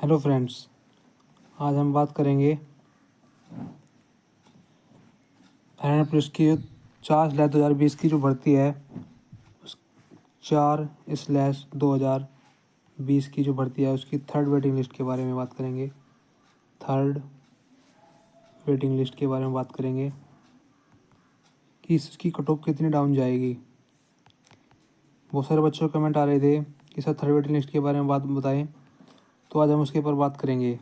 Hello friends, आज हम बात करेंगे हरियाणा पुलिस की 4/2020 की जो भर्ती है, उस 4/2020 की जो भर्ती है उसकी थर्ड वेटिंग लिस्ट के बारे में बात करेंगे। थर्ड वेटिंग लिस्ट के बारे में बात करेंगे कि इसकी कट ऑफ कितनी डाउन जाएगी। बहुत सारे बच्चों को कमेंट आ रहे थे कि सर थर्ड वेटिंग लिस्ट के बारे में बात बताएं, तो आज हम उसके ऊपर बात करेंगे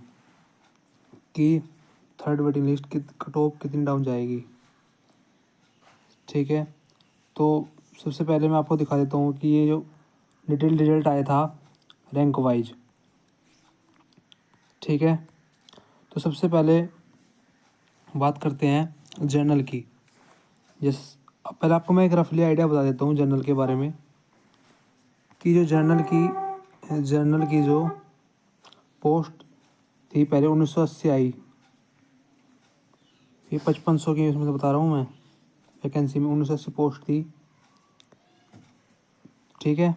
कि थर्ड वेटिंग लिस्ट की कट ऑफ कितनी डाउन जाएगी। ठीक है, तो सबसे पहले मैं आपको दिखा देता हूँ कि ये जो डिटेल रिजल्ट आया था रैंक वाइज। ठीक है, तो सबसे पहले बात करते हैं जर्नल की। जिस पहले आपको मैं एक रफली आइडिया बता देता हूँ जर्नल के बारे में कि जो जर्नल की जो पोस्ट थी पहले 1980 आई, ये 5500 की इसमें से बता रहा हूँ मैं। वैकेंसी में 1980 पोस्ट थी। ठीक है,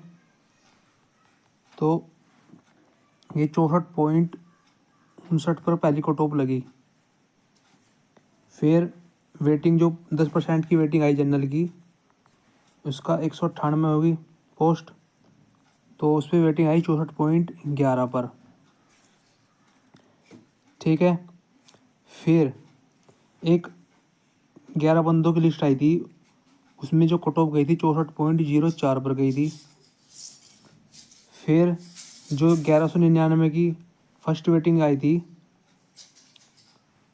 तो ये 64.59 पर पहली कट ऑफ लगी। फिर वेटिंग जो 10% की वेटिंग आई जनरल की, उसका 198 होगी पोस्ट, तो उस पर वेटिंग आई 64.11 पर। ठीक है, फिर एक 11 बंदों की लिस्ट आई थी, उसमें जो कट ऑफ गई थी 64.04 पर गई थी। फिर जो 1199 की फर्स्ट वेटिंग आई थी,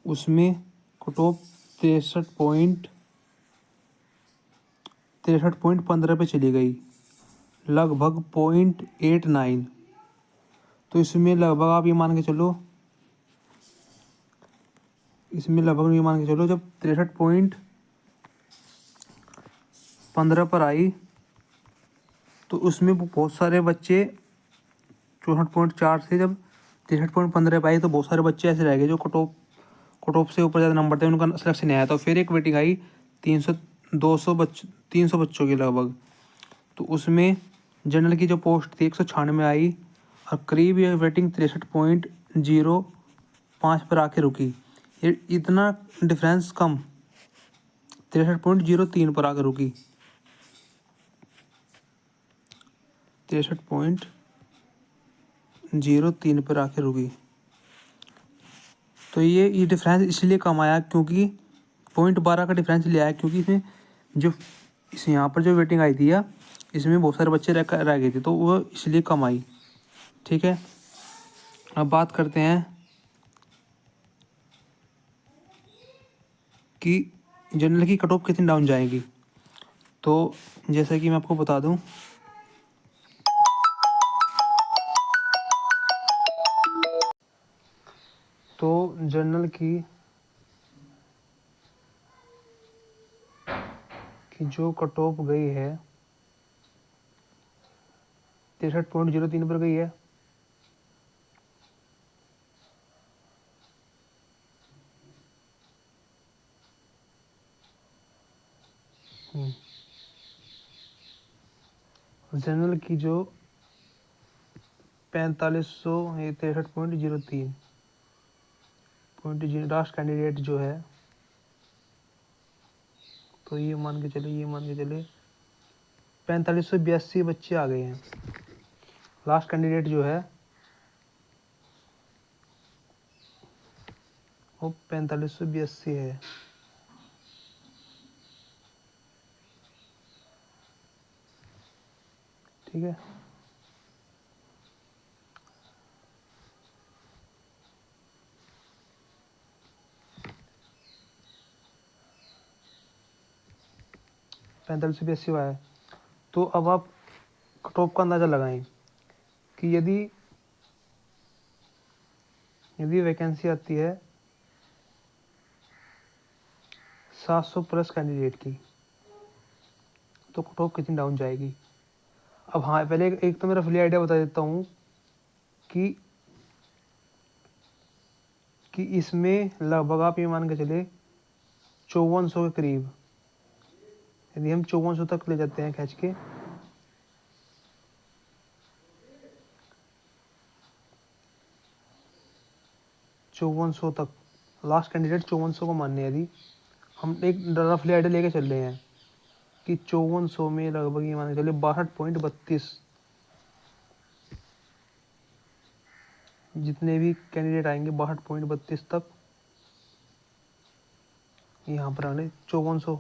उसमें कट ऑफ 63.15 पे चली गई, लगभग 0.89। तो इसमें लगभग आप ये मान के चलो, जब 63.15 पर आई तो उसमें बहुत सारे बच्चे 64.4 से जब 63.15 पे आई तो बहुत सारे बच्चे ऐसे रह गए जो कट ऑफ से ऊपर ज़्यादा नंबर थे, उनका सिलेक्शन नहीं आया। तो फिर एक वेटिंग आई 300 बच्चों की लगभग, तो उसमें जनरल की जो पोस्ट थी 196 आई और करीब ये वेटिंग 63.05 पर आके रुकी। ये इतना डिफरेंस कम 63.03 पर आकर रुकी, 63.03 पर आकर रुकी। तो ये डिफरेंस इसलिए कम आया क्योंकि 0.12 का डिफरेंस लिया है, क्योंकि इसमें जो यहाँ पर जो वेटिंग आई थी या इसमें बहुत सारे बच्चे रह गए थे, तो वो इसलिए कम आई। ठीक है, अब बात करते हैं कि जनरल की कट ऑफ कितनी डाउन जाएगी। तो जैसा कि मैं आपको बता दूं, तो जनरल की जो कट ऑफ गई है 63.03 पर गई है। जनरल की जो 4500 63.03 लास्ट कैंडिडेट जो है, तो ये मान के चले 4582 बच्चे आ गए हैं। लास्ट कैंडिडेट जो है वो 4582 है। ठीक है, पैंतालीस सौ बयासी है। तो अब आप कट ऑफ का अंदाज़ा लगाएं कि यदि वैकेंसी आती है 700 प्लस कैंडिडेट की, तो कट ऑफ कितनी डाउन जाएगी। अब हाँ, पहले एक तो मेरा फुली आइडिया बता देता हूँ कि इसमें लगभग आप ये मान के चले 5400 के करीब, यदि हम 5400 तक ले जाते हैं खींच के, 5400 तक, लास्ट कैंडिडेट 5400 को मानने, यदि हम एक रफली आइडिया लेके चल रहे हैं कि 5400 में लगभग ये मान के चलिए 62.32 जितने भी कैंडिडेट आएंगे 62.32 तक यहाँ पर आने 5400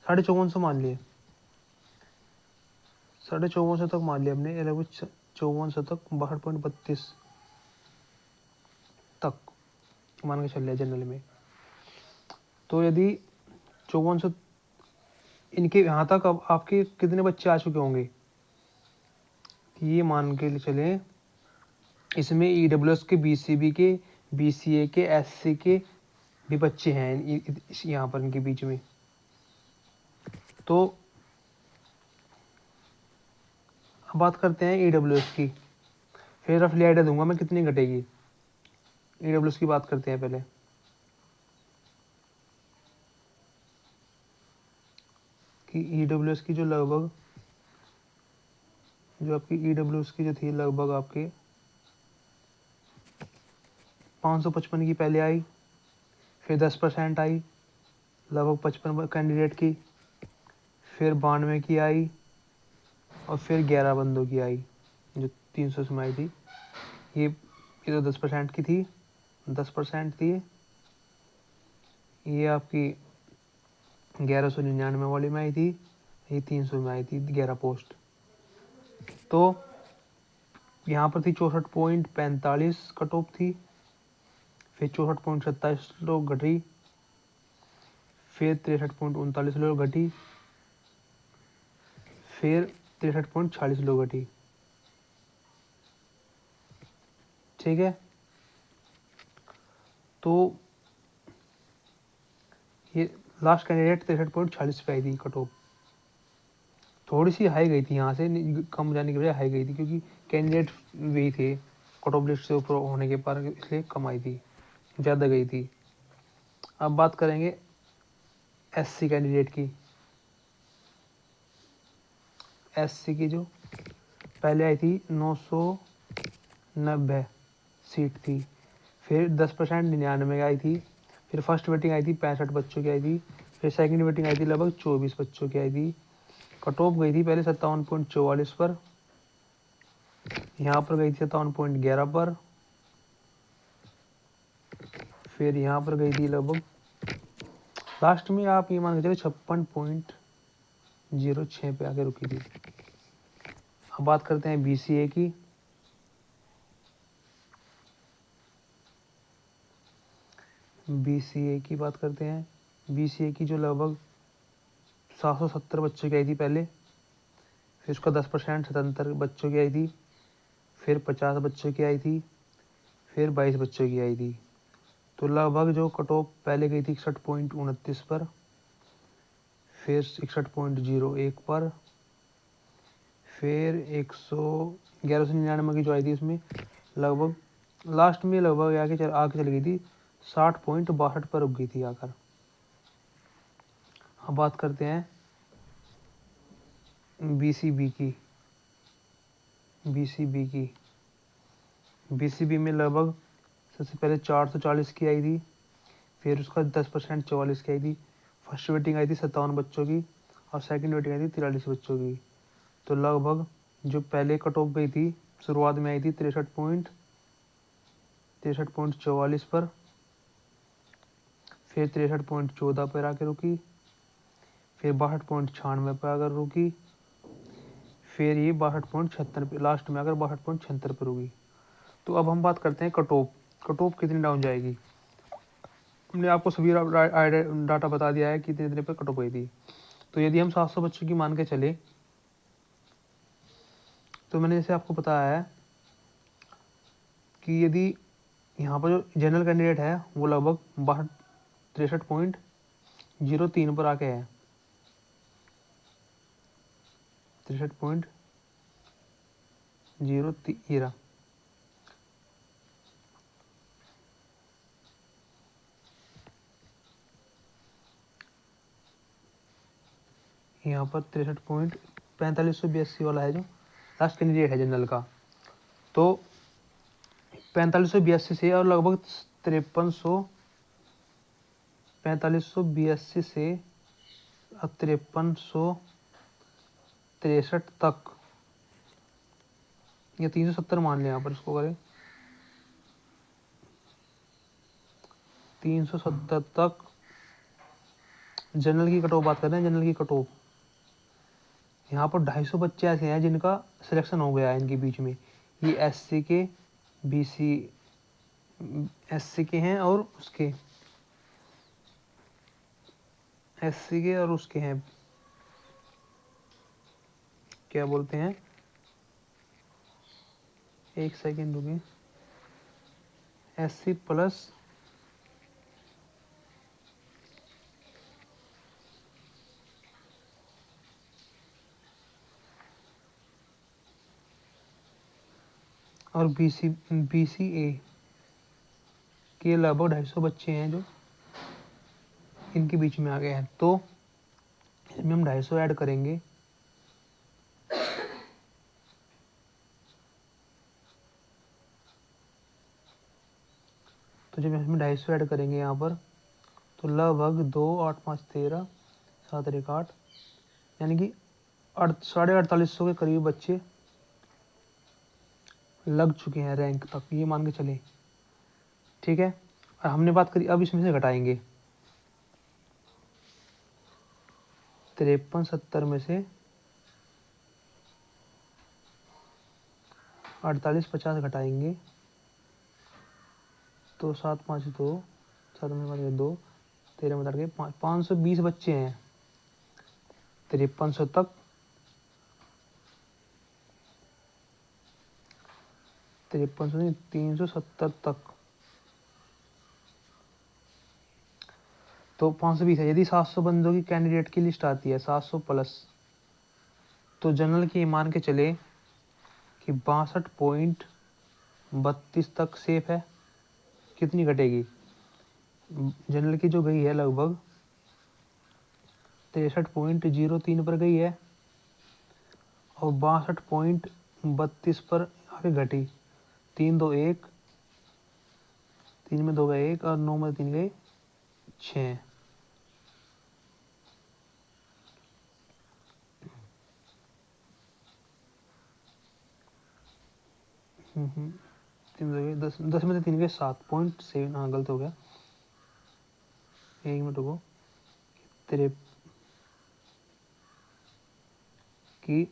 5450 मान लिए, 5450 तक मान लिया हमने, लगभग 5400 तक 62.32 तक मान के चल रहे जनरल में। तो यदि 5400 इनके यहाँ तक अब आपके कितने बच्चे आ चुके होंगे, ये मान के चले इसमें EWS के, BCB के, BCA के, SC के भी बच्चे हैं यहाँ पर इनके बीच में। तो अब बात करते हैं EWS की, फिर रफली आइडिया दूंगा मैं कितनी घटेगी। EWS की बात करते हैं पहले। कि EWS की जो लगभग जो आपकी EWS की जो थी लगभग आपके 555 की पहले आई, फिर 10% आई लगभग 55 कैंडिडेट की, फिर 92 की आई और फिर 11 बंदों की आई जो 300 में आई थी। ये तो 10% की थी, 10% थी। ये आपकी 1199 वाली में आई थी, ये 300 में आई थी 11 पोस्ट। तो यहाँ पर थी 64.45 कट ऑफ थी, फिर 64.27 लोग घटी, फिर 63.39 लोग घटी, फिर 63.46 लोग घटी। ठीक है, तो ये लास्ट कैंडिडेट 63.46 पे आई थी कट ऑफ। थोड़ी सी हाई गई थी, यहाँ से कम जाने की वजह हाई गई थी क्योंकि कैंडिडेट वही थे कट ऑफ लिस्ट से ऊपर होने के पर, इसलिए कम आई थी, ज़्यादा गई थी। अब बात करेंगे SC कैंडिडेट की। SC की जो पहले आई थी 990 सीट थी, फिर 10% 99 आई थी, फिर फर्स्ट वेटिंग आई थी 65 बच्चों की आई थी, फिर सेकंड वेटिंग आई थी लगभग 24 बच्चों की आई थी। कट ऑफ गई थी पहले 57.44 पर, यहाँ पर गई थी 57.11 पर, फिर यहाँ पर गई थी लगभग लास्ट में आप ये मान के चलिए 56.06 पे आके रुकी थी। अब बात करते हैं BCA की। BCA की बात करते हैं, BCA की जो लगभग 770 बच्चों की आई थी पहले, फिर उसका 10% 77 बच्चों की आई थी, फिर 50 बच्चों की आई थी, फिर 22 बच्चों की आई थी। तो लगभग जो कट ऑफ पहले गई थी 61.29 पर, फिर 61.01 पर, फिर 1199 की जो आई थी इसमें लगभग लास्ट में लगभग आगे चली गई थी 60.62 पर रुक गई थी आकर। अब बात करते हैं BCB की। BCB में लगभग सबसे पहले 440 की आई थी, फिर उसका 10% 44 की आई थी, फर्स्ट वेटिंग आई थी 57 बच्चों की और सेकंड वेटिंग आई थी 43 बच्चों की। तो लगभग जो पहले कट ऑफ गई थी शुरुआत में आई थी 63.44 पर, फिर 63.14 पर आकर रुकी, फिर 62.96 पर आकर रुकी, फिर ये 62.76 पे लास्ट में आकर 62.76 पर रुकी। तो अब हम बात करते हैं कट ऑफ कितनी डाउन जाएगी। हमने आपको सभी डाटा बता दिया है कि कितने पे कट ऑफ गई थी। तो यदि हम 700 बच्चों की मान के चले, तो मैंने जैसे आपको बताया है कि यदि यहाँ पर जो जनरल कैंडिडेट है वो लगभग 63.03 पर आके है, 63.03 यहाँ पर 63.4582 वाला है जो लास्ट कैंडिडेट है जनरल का। तो 4582 से और लगभग 5382 से 5363 तक, या 370 मान लें यहाँ पर, इसको करें 370 तक जनरल की कट ऑफ बात कर रहे हैं। जनरल की कट ऑफ यहाँ पर 250 बच्चे ऐसे हैं जिनका सिलेक्शन हो गया है इनके बीच में। ये एससी के, बीसी, एससी के हैं और उसके, एससी के और उसके हैं, क्या बोलते हैं, एक सेकेंड रुकिए, एससी प्लस और बीसीए के लगभग 250 बच्चे हैं जो इनके बीच में आ गए हैं। तो इसमें हम 250 ऐड करेंगे, तो जब इसमें 250 ऐड करेंगे यहाँ पर, तो लगभग 2, 8, 5, 13, 7, 1, 8, यानी कि 4850 के करीब बच्चे लग चुके हैं रैंक तक, ये मान के चले। ठीक है, और हमने बात करी, अब इसमें से घटाएंगे 5370 में से 4850 घटाएंगे, तो 7, 5, 2, 7 में 5, 2, 13 में के 520 बच्चे हैं 5300 तक, 5300 नहीं 370 तक, तो 520 है। यदि 700 बंदों की कैंडिडेट की लिस्ट आती है 700 प्लस, तो जनरल की मान के चले कि 62.32 तक सेफ है। कितनी घटेगी जनरल की, जो गई है लगभग 63.03 पर गई है, और 62.32 पर आगे घटी। 3, 2, 1, 3 में 2 गए 1 और 9 में 3 गए 6। तीन 10 में 3 गए 7.7, हाँ गलत हो गया, 1 मिनट रुको, तेरे की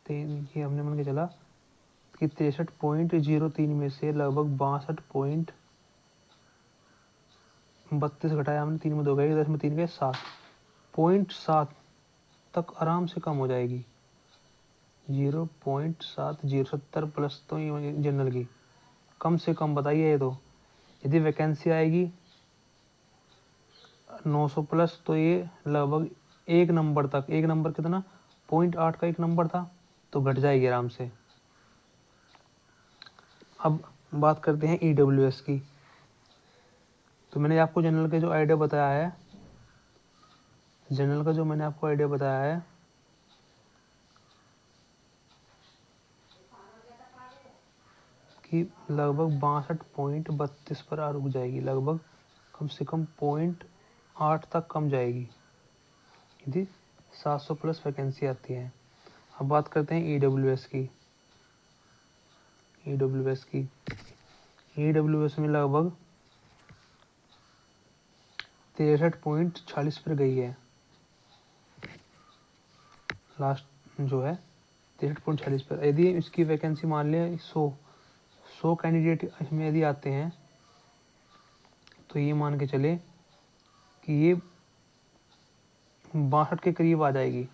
ये हमने मान के चला कि 63.03 में से लगभग 62.32 घटाया हमने, 3 में 2 गए 10 में 3 गए 7.7 तक आराम से कम हो जाएगी। 0.70 प्लस, तो ये जनरल की कम से कम बताइए। ये तो यदि वैकेंसी आएगी 900 प्लस, तो ये लगभग 1 नंबर तक, 1 नंबर कितना 0.8 का 1 नंबर था, तो घट जाएगी आराम से। अब बात करते हैं EWS की। तो मैंने आपको जनरल का जो आइडिया बताया है, जनरल का जो मैंने आपको आइडिया बताया है, कि लगभग 62.32 पर आ रुक जाएगी, लगभग कम से कम 0.8 तक कम जाएगी यदि 700 प्लस वैकेंसी आती है। अब बात करते हैं EWS की। EWS में लगभग 63.46 पर गई है, लास्ट जो है 63.46 पर। यदि इसकी वैकेंसी मान लें 100 कैंडिडेट इसमें यदि आते हैं, तो ये मान के चले कि ये 62 के करीब आ जाएगी,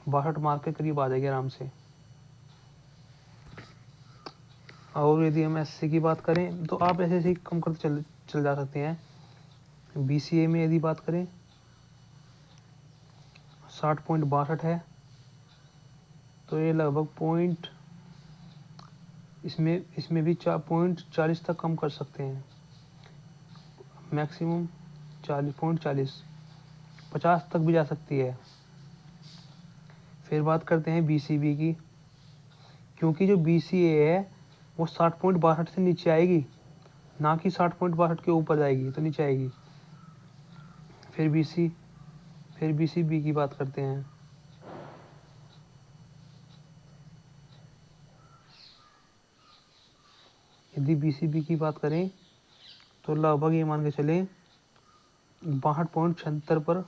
62 मार्क के करीब आ जाएगी आराम से। और यदि हम एससी की बात करें, तो आप ऐसे ऐसे कम करते चल जा सकते हैं। BCA में यदि बात करें 60.62 है, तो ये लगभग इसमें भी 0.40 तक कम कर सकते हैं, मैक्सिमम 40.40, 50 तक भी जा सकती है। फिर बात करते हैं BCB की। क्योंकि जो BCA है वो 60.62 से नीचे आएगी, ना कि 60.62 के ऊपर जाएगी, तो नीचे आएगी। फिर BCB की बात करते हैं। यदि BCB की बात करें तो लगभग ये मान के चले 62.76 पर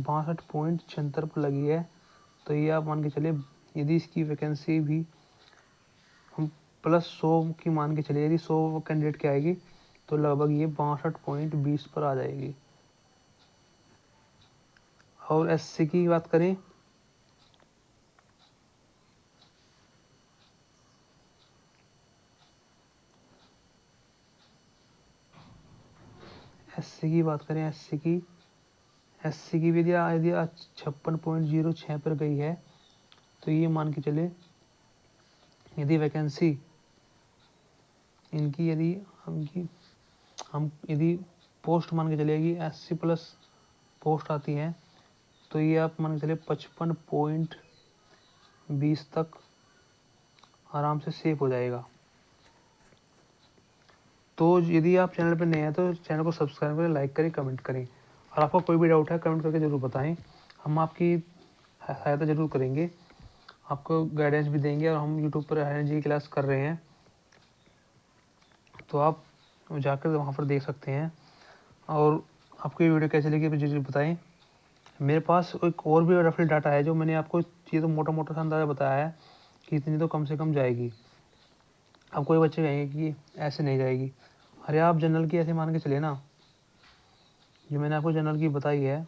62.76 पर लगी है। तो ये आप मान के चले यदि इसकी वैकेंसी भी हम +100 की मान के चले, यदि 100 कैंडिडेट की आएगी तो लगभग ये 62.20 पर आ जाएगी। और SC की बात करें SC की भी यदि 56.06 पर गई है तो ये मान के चले यदि वैकेंसी इनकी यदि पोस्ट मान के चलेगी SC प्लस पोस्ट आती है तो ये आप मान के चले 55.20 तक आराम से सेव हो जाएगा। तो यदि आप चैनल पर नए हैं तो चैनल को सब्सक्राइब करें, लाइक करें, कमेंट करें, और आपका कोई भी डाउट है कमेंट करके ज़रूर बताएं। हम आपकी सहायता ज़रूर करेंगे, आपको गाइडेंस भी देंगे। और हम यूट्यूब पर हाईरन जी क्लास कर रहे हैं, तो आप जाकर वहाँ पर देख सकते हैं। और आपको ये वीडियो कैसे लगी मुझे बताएं। मेरे पास एक और भी रफली डाटा है जो मैंने आपको ये तो मोटा मोटा सा अंदाज़ा बताया है कि इतनी तो कम से कम जाएगी। अब कोई बच्चे कहेंगे कि ऐसे नहीं जाएगी। अरे आप जनरल की ऐसे मान के चले ना, जो मैंने आपको जनरल की बताई है,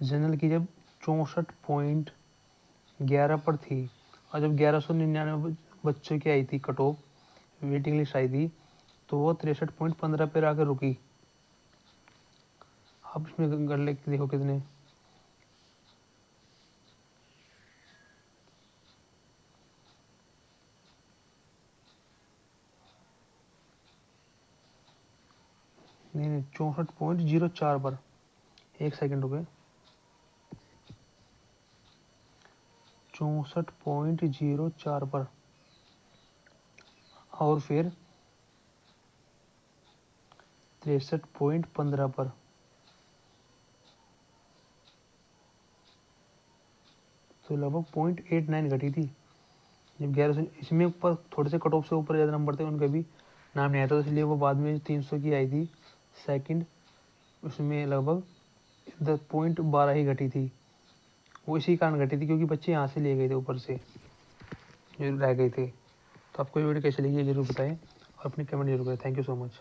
जनरल की जब 64.11 पर थी और जब 1199 बच्चों की आई थी कट ऑफ, वेटिंग लिस्ट आई थी, तो वो 63.15 पर आकर रुकी। आप इसमें कर ले देखो कितने, नहीं 64.04 पर, एक सेकंड रुके, 64.04 पर, और फिर 63.15 पर, तो लगभग 0.89 घटी थी। जब 1100 इसमें ऊपर थोड़े से कट ऑफ से ऊपर ज़्यादा नंबर थे, उनका भी नाम नहीं आया था, तो इसलिए वो बाद में 300 की आई थी सेकंड, उसमें लगभग 10.12 ही घटी थी। वो इसी कारण घटी थी क्योंकि बच्चे यहाँ से ले गए थे, ऊपर से जो रह गए थे। तो आपको ये वीडियो कैसी लगी है ज़रूर बताएं और अपनी कमेंट जरूर करें। Thank you so much.